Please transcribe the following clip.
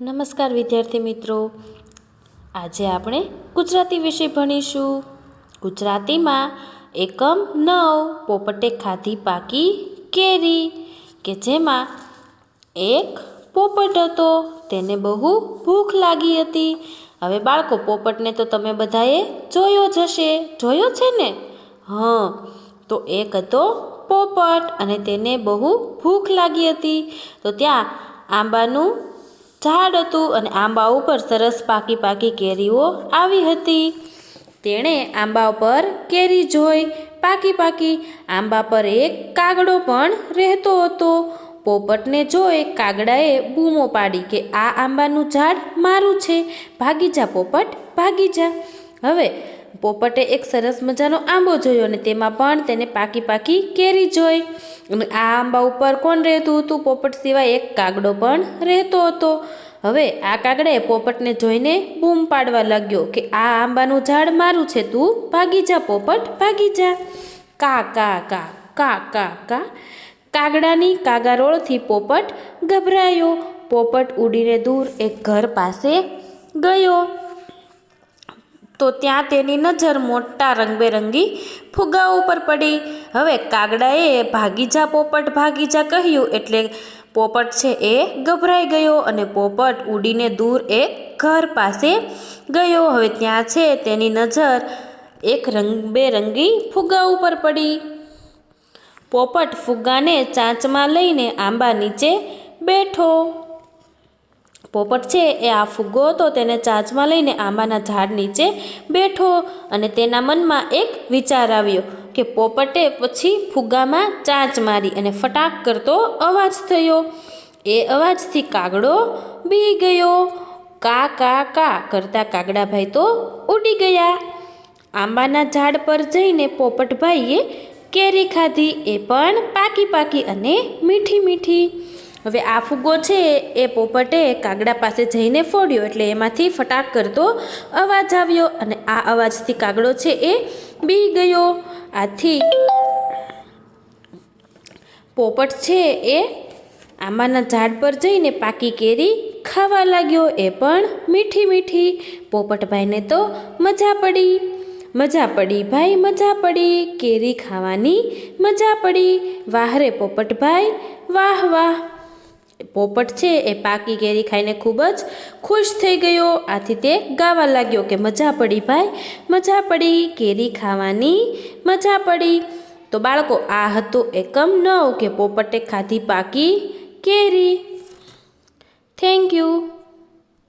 નમસ્કાર વિદ્યાર્થી મિત્રો, આજે આપણે ગુજરાતી વિષય ભણીશું. ગુજરાતીમાં એકમ 9 પોપટે ખાધી પાકી કેરી, કે જેમાં એક પોપટ હતો, તેને બહુ ભૂખ લાગી હતી. હવે બાળકો, પોપટને તો તમે બધાએ જોયો જ હશે, જોયો છે ને? હા, તો એક હતો પોપટ અને તેને બહુ ભૂખ લાગી હતી. તો ત્યાં આંબાનું ઝાડ હતું અને આંબા ઉપર સરસ પાકી પાકી કેરીઓ આવી હતી. તેણે આંબા પર કેરી જોઈ પાકી પાકી. આંબા પર એક કાગડો પણ રહેતો હતો. પોપટને જોઈ કાગડાએ બૂમો પાડી કે આ આંબાનું ઝાડ મારું છે, ભાગી જા પોપટ, ભાગી જા. હવે પોપટે એક સરસ મજાનો આંબો જોયો અને તેમાં પણ તેને પાકી પાકી કેરી જોઈ. અને આ આંબા ઉપર કોણ રહેતું હતું? પોપટ સિવાય એક કાગડો પણ રહેતો હતો. હવે આ કાગડાએ પોપટને જોઈને બૂમ પાડવા લાગ્યો કે આ આંબાનું ઝાડ મારું છે, તું ભાગી જા પોપટ, ભાગી જા. કા કા કા કા કા કા. કાગડાની કાગારોળથી પોપટ ગભરાયો. પોપટ ઉડીને દૂર એક ઘર પાસે ગયો. તો ત્યાં તેની નજર મોટા રંગબેરંગી ફુગ્ગા ઉપર પડી. હવે કાગડાએ ભાગી જા પોપટ, ભાગી જા કહ્યું એટલે પોપટ છે એ ગભરાઈ ગયો અને પોપટ ઉડીને દૂર એક ઘર પાસે ગયો. હવે ત્યાં છે તેની નજર એક રંગબેરંગી ફુગ્ગા ઉપર પડી. પોપટ ફુગ્ગાને ચાંચમાં લઈને આંબા નીચે બેઠો. પોપટ છે એ આ ફુગ્ગો હતો તેને ચાંચમાં લઈને આંબાના ઝાડ નીચે બેઠો અને તેના મનમાં એક વિચાર આવ્યો કે પોપટે પછી ફુગ્ગામાં ચાંચ મારી અને ફટાક કરતો અવાજ થયો. એ અવાજથી કાગડો બી ગયો. કા કા કા કરતા કાગડાભાઈ તો ઉડી ગયા. આંબાના ઝાડ પર જઈને પોપટભાઈએ કેરી ખાધી, એ પણ પાકી પાકી અને મીઠી મીઠી. હવે આ ફુગ્ગો છે એ પોપટે કાગડા પાસે જઈને ફોડ્યો એટલે એમાંથી ફટાક કરતો અવાજ આવ્યો અને આ અવાજથી કાગડો છે એ બી ગયો. આથી પોપટ છે એ આંબાના ઝાડ પર જઈને પાકી કેરી ખાવા લાગ્યો, એ પણ મીઠી મીઠી. પોપટભાઈને તો મજા પડી. મજા પડી ભાઈ, મજા પડી, કેરી ખાવાની મજા પડી. વાહ રે પોપટભાઈ, વાહ વાહ. પોપટ છે એ પાકી કેરી ખાઈને ખૂબ જ ખુશ થઈ ગયો. આથી તે ગાવા લાગ્યો કે મજા પડી ભાઈ, મજા પડી, કેરી ખાવાની મજા પડી. તો બાળકો, આ હતું એકમ 9 કે પોપટે ખાધી પાકી કેરી. Thank you.